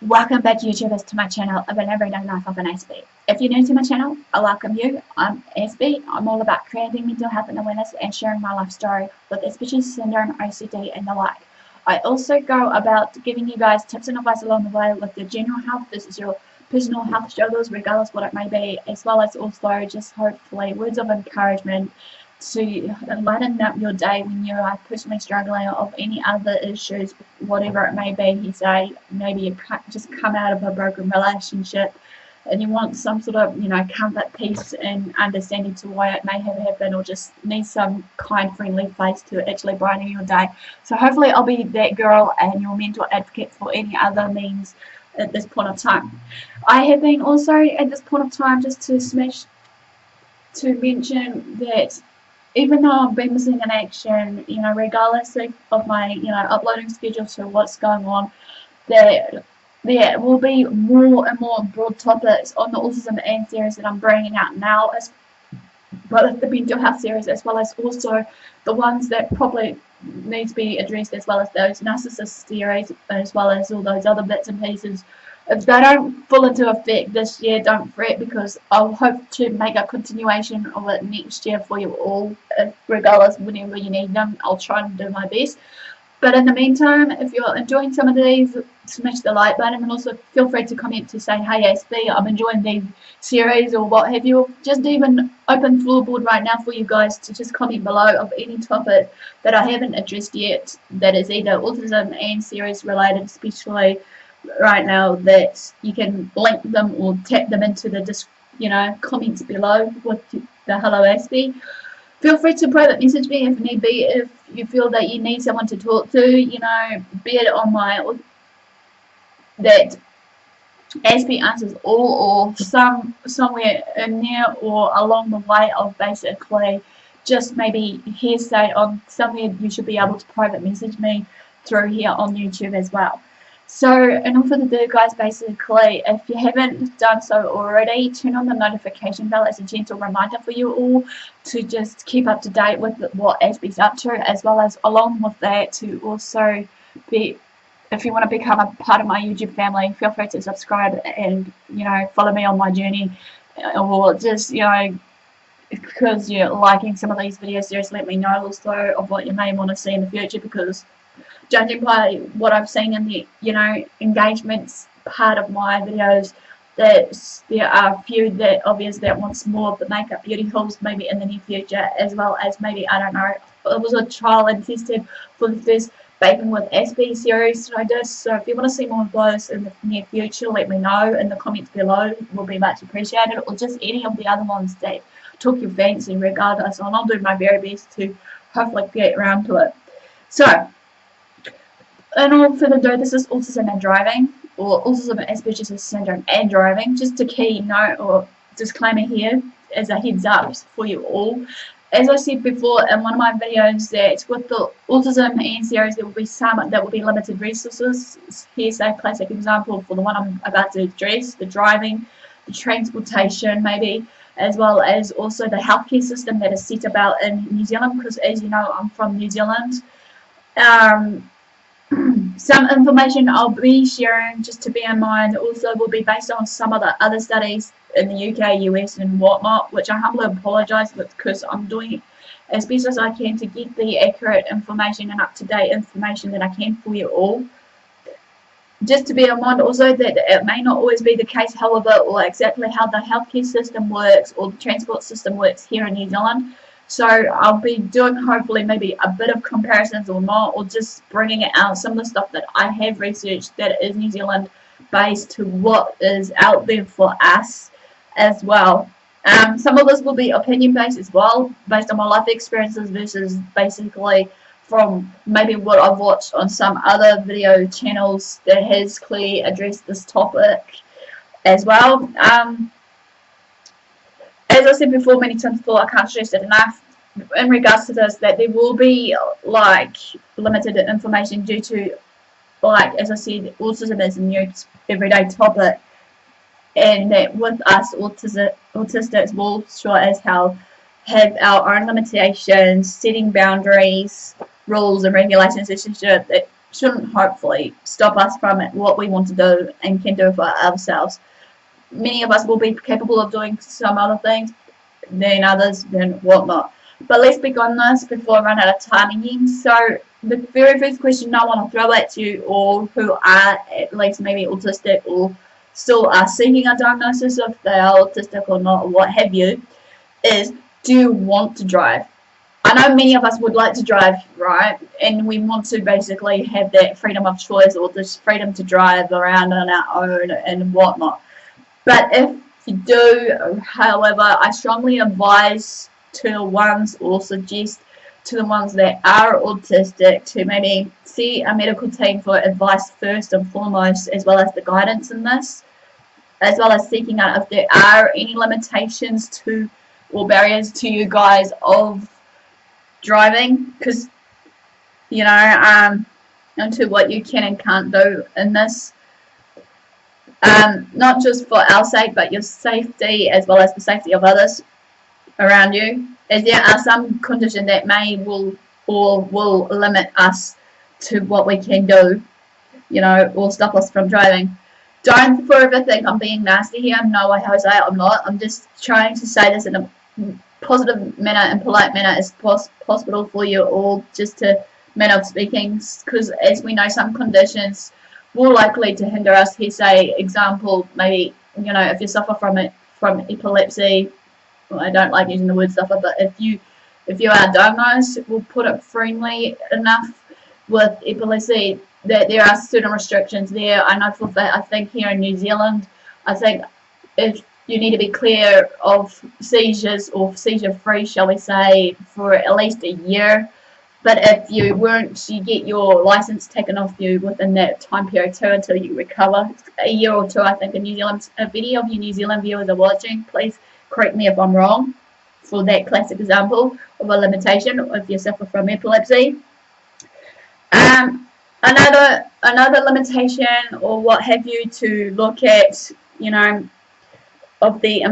Welcome back, YouTubers, to my channel of an everyday life of an Aspie. If you're new to my channel, I welcome you. I'm Aspie. I'm all about creating mental health and awareness and sharing my life story with Aspergers Syndrome, OCD, and the like. I also go about giving you guys tips and advice along the way with your general health. This is your personal health struggles, regardless what it may be, as well as also just hopefully words of encouragement to lighten up your day when you are personally struggling of any other issues, whatever it may be. You say maybe you just come out of a broken relationship and you want some sort of, comfort, peace and understanding to why it may have happened, or just need some kind, friendly face to actually brighten your day. So hopefully I'll be that girl and your mental advocate for any other means at this point of time. I have been also at this point of time just to mention that even though I've been missing in action, regardless of my, uploading schedule to what's going on, there will be more and more broad topics on the Autism and series that I'm bringing out now, as well as the mental health series, as well as also the ones that probably need to be addressed, as well as those narcissist series, as well as all those other bits and pieces. If they don't fall into effect this year, don't fret, because I'll hope to make a continuation of it next year for you all, regardless whenever you need them. I'll try and do my best. But in the meantime, if you're enjoying some of these, smash the like button, and also feel free to comment to say, hey Aspie, I'm enjoying these series or what have you. Just even open floorboard right now for you guys to just comment below of any topic that I haven't addressed yet that is either autism and series related, especially right now, that you can link them or tap them into the comments below with the hello Aspie. Feel free to private message me if need be, if you feel that you need someone to talk to, be it on my that Aspie Answers All, or somewhere in there or along the way of basically just maybe hearsay on somewhere. You should be able to private message me through here on YouTube as well. So, in order to do, guys, basically, if you haven't done so already, turn on the notification bell as a gentle reminder for you all to just keep up to date with what Aspie's up to, as well as along with that to also be, if you want to become a part of my YouTube family, feel free to subscribe and, follow me on my journey, or just, because you're liking some of these videos, just let me know also of what you may want to see in the future, because judging by what I've seen in the engagements part of my videos, that there are a few that that wants more of the makeup beauty hauls maybe in the near future, as well as maybe, I don't know, it was a trial and tested for the first Baking with Aspie series that I did. So if you want to see more of those in the near future, let me know in the comments below, will be much appreciated, or just any of the other ones that took your fancy regardless, and I'll do my very best to hopefully get around to it. So, in all further ado, this is Autism and Driving, or Autism Aspergers Syndrome and Driving. Just a key note or disclaimer here as a heads up for you all. As I said before in one of my videos, that with the Autism and series, there will be some that will be limited resources. Here's a classic example for the one I'm about to address: the driving, the transportation maybe, as well as also the healthcare system that is set about in New Zealand, because as you know, I'm from New Zealand. Some information I'll be sharing, just to bear in mind, also will be based on some of the other studies in the UK, US and whatnot, which I humbly apologise with, because I'm doing as best as I can to get the accurate information and up-to-date information that I can for you all. Just to bear in mind also that it may not always be the case, however, or exactly how the healthcare system works or the transport system works here in New Zealand. So I'll be doing hopefully maybe a bit of comparisons or not, or just bringing out some of the stuff that I have researched that is New Zealand based to what is out there for us as well. Some of this will be opinion based as well, based on my life experiences versus basically from maybe what I've watched on some other video channels that has clearly addressed this topic as well. As I said before many times before, I can't stress it enough in regards to this, that there will be like limited information due to, like as I said, autism is a new everyday topic, and that with us autistics will sure as hell have our own limitations, setting boundaries, rules and regulations, etc., that shouldn't hopefully stop us from what we want to do and can do for ourselves. Many of us will be capable of doing some other things than others, than whatnot. But let's speak on this before I run out of time again. So the very first question I want to throw at you all who are at least maybe autistic or still are seeking a diagnosis if they are autistic or not, or what have you, is, do you want to drive? I know many of us would like to drive, right? And we want to basically have that freedom of choice, or this freedom to drive around on our own and whatnot. But if you do, however, I strongly advise to the ones, or suggest to the ones that are autistic, to maybe see a medical team for advice first and foremost, as well as the guidance in this, as well as seeking out if there are any limitations to or barriers to you guys of driving, because you know, into what you can and can't do in this, not just for our sake but your safety as well as the safety of others around you, as there are some conditions that will limit us to what we can do, you know, or stop us from driving. Don't forever think I'm being nasty here. No, Jose, I'm not. I'm just trying to say this in a positive manner and polite manner as possible for you all, just to manner of speaking, because as we know, some conditions will likely to hinder us. Here, say example, maybe, you know, if you suffer from epilepsy, well, I don't like using the word suffer, but if you are diagnosed, we'll put it friendly enough, with epilepsy, that there are certain restrictions there. I know for that, I think here in New Zealand, I think if you need to be clear of seizures, or seizure free, shall we say, for at least a year. But if you weren't, you get your license taken off you within that time period too, until you recover. A year or two, I think, in New Zealand. If any of you New Zealand viewers are watching, please correct me if I'm wrong for that classic example of a limitation if you suffer from epilepsy. Another limitation, or what have you, to look at, you know, of the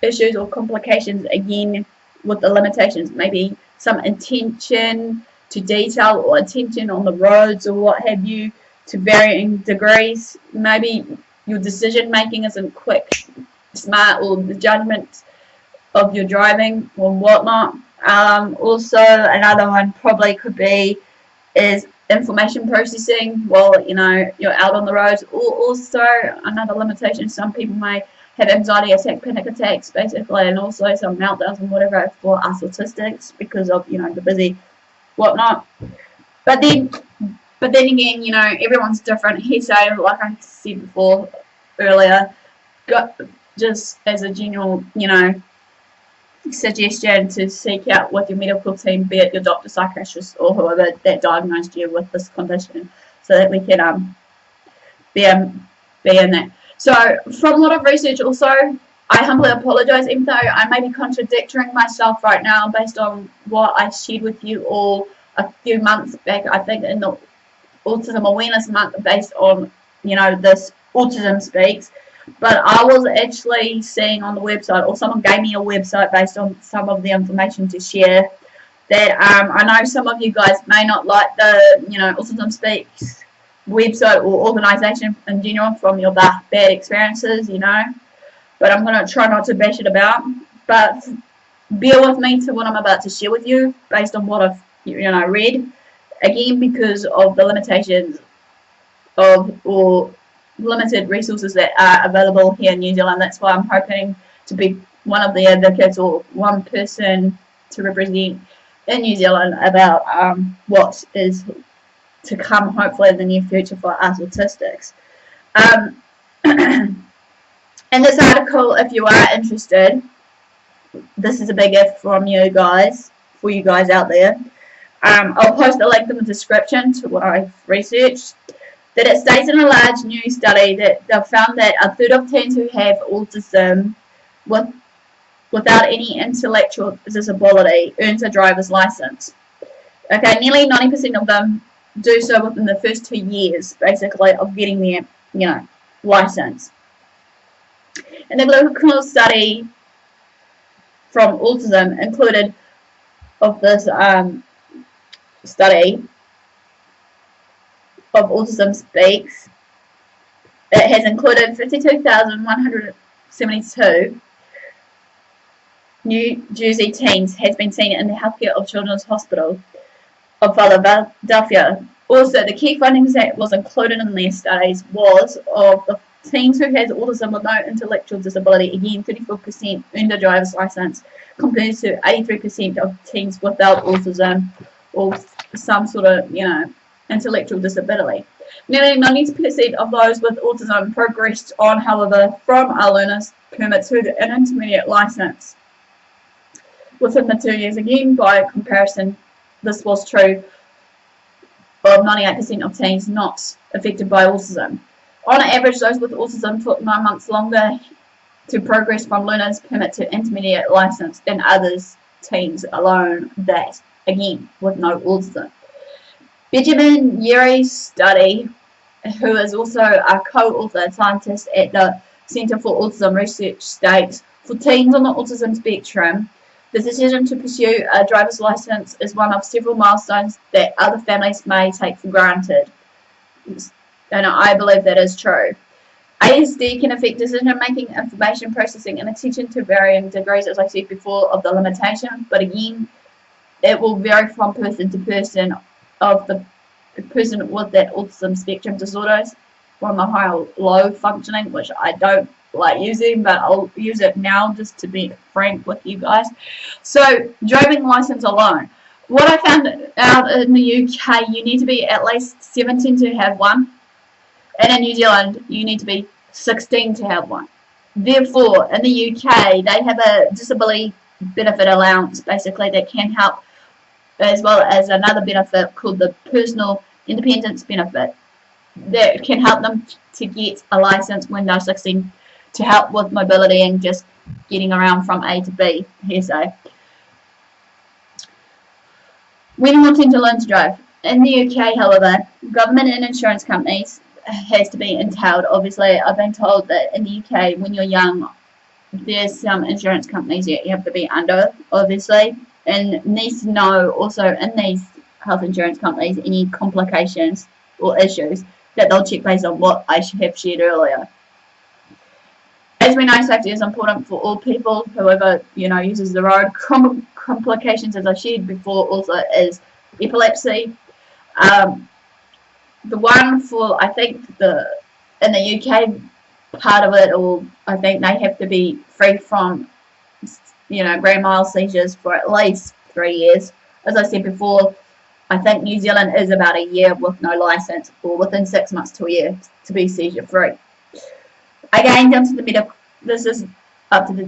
issues or complications, again, with the limitations, maybe some attention to detail or attention on the roads, or what have you, to varying degrees. Maybe your decision making isn't quick, smart, or the judgment of your driving or whatnot. Also, another one probably could be is information processing while, you know, you're out on the roads. Also, another limitation, some people may have anxiety attacks, panic attacks, basically, and also some meltdowns and whatever for us autistics because of, you know, the busy whatnot. But then again, you know, everyone's different. So, like I said before earlier, just as a general, you know, suggestion, to seek out with your medical team, be it your doctor, psychiatrist, or whoever that diagnosed you with this condition, so that we can be in that. So, from a lot of research also, I humbly apologise, even though I may be contradicting myself right now based on what I shared with you all a few months back, I think in the Autism Awareness Month, based on, you know, this Autism Speaks. But I was actually seeing on the website, or someone gave me a website based on some of the information to share, that I know some of you guys may not like the, you know, Autism Speaks website or organisation in general from your bad experiences, you know. But I'm going to try not to bash it about. But bear with me to what I'm about to share with you based on what I've, you know, read. Again, because of the limitations of, or limited resources that are available here in New Zealand. That's why I'm hoping to be one of the advocates, or one person to represent in New Zealand about what is to come, hopefully, in the near future for us autistics. In this article, if you are interested, this is a big if from you guys, for you guys out there. I'll post a link in the description to what I've researched. That it states in a large new study that they've found that a third of teens who have autism without any intellectual disability earns a driver's license. Okay, nearly 90% of them do so within the first 2 years, basically, of getting their, you know, license. And the clinical study from autism included of this study of Autism Speaks. It has included 52,172 New Jersey teens has been seen in the healthcare of Children's Hospital of Philadelphia. Also, the key findings that was included in their studies was of the teens who has autism with no intellectual disability, again 34% earned a driver's license compared to 83% of teens without autism or some sort of, intellectual disability. Nearly 90% of those with autism progressed on, however, from a learner's permit to an intermediate license within the 2 years. Again, by comparison, this was true of 98% of teens not affected by autism. On average, those with autism took 9 months longer to progress from learner's permit to intermediate license than others teens alone that, again, with no autism. Benjamin Yeary's study, who is also a co-author scientist at the Center for Autism Research, states, for teens on the autism spectrum, the decision to pursue a driver's license is one of several milestones that other families may take for granted. And I believe that is true. ASD can affect decision-making, information processing, and attention to varying degrees, as I said before, of the limitation. But again, it will vary from person to person of the person with that autism spectrum disorders, from the high or low functioning, which I don't like using, but I'll use it now just to be frank with you guys. So, driving license alone. What I found out in the UK, you need to be at least 17 to have one. And in New Zealand, you need to be 16 to have one. Therefore, in the UK, they have a disability benefit allowance, basically, that can help, as well as another benefit called the personal independence benefit, that can help them to get a license when they're 16 to help with mobility and just getting around from A to B, hearsay. When wanting to learn to drive. In the UK, however, government and insurance companies has to be entailed. Obviously, I've been told that in the UK, when you're young, there's some insurance companies that you have to be under, obviously, and needs to know also in these health insurance companies any complications or issues that they'll check based on what I have shared earlier. As we know, safety is important for all people, whoever uses the road. Complications, as I shared before, also is epilepsy. The one for, I think, in the UK part of it, or I think they have to be free from, grand mal seizures for at least 3 years. As I said before, I think New Zealand is about a year with no license, or within 6 months to a year to be seizure free. Again, down to the medical. This is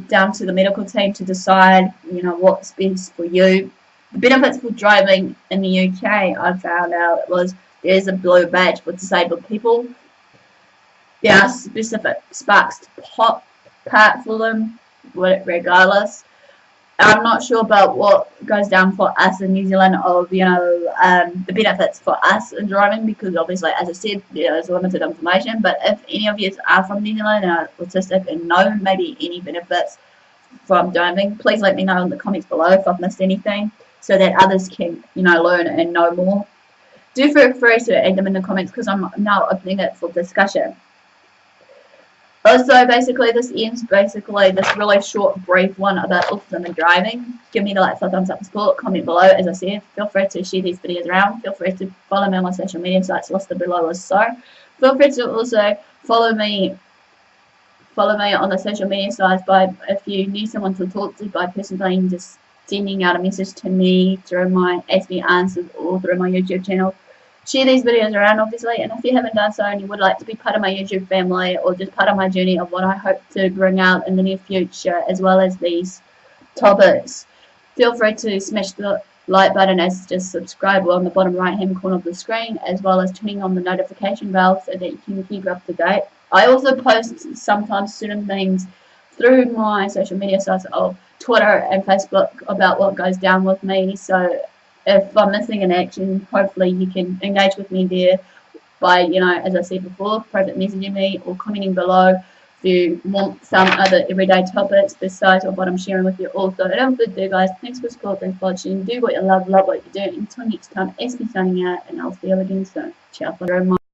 down to the medical team to decide, what's best for you. The benefits for driving in the UK, I found out, was there's a blue badge for disabled people. There are specific sparks to pop part for them, regardless. I'm not sure about what goes down for us in New Zealand of, the benefits for us in driving, because obviously, as I said, there's limited information. But if any of you are from New Zealand and are autistic and know maybe any benefits from driving, please let me know in the comments below if I've missed anything, so that others can, learn and know more. Do feel free to add them in the comments, because I'm now opening it for discussion. Also, basically, this ends this really short, brief one about autism and driving. Give me the like, thumbs up, and support. Comment below. As I said, feel free to share these videos around. Feel free to follow me on my social media sites listed below as so. Feel free to also follow me on the social media sites if you need someone to talk to, by personally just sending out a message to me through my AspieAnswers or through my YouTube channel. Share these videos around, obviously, and if you haven't done so and you would like to be part of my YouTube family or just part of my journey of what I hope to bring out in the near future, as well as these topics, feel free to smash the like button, as just subscribe on the bottom right hand corner of the screen, as well as turning on the notification bell so that you can keep up to date. I also post sometimes certain things through my social media sites of Twitter and Facebook about what goes down with me, so if I'm missing in action, hopefully you can engage with me there by, as I said before, private messaging me or commenting below if you want some other everyday topics besides what I'm sharing with you all. So without further ado, guys, thanks for supporting, thanks for watching. Do what you love what you do. Until next time, Aspie signing out, and I'll see you again soon. Ciao for the reminder.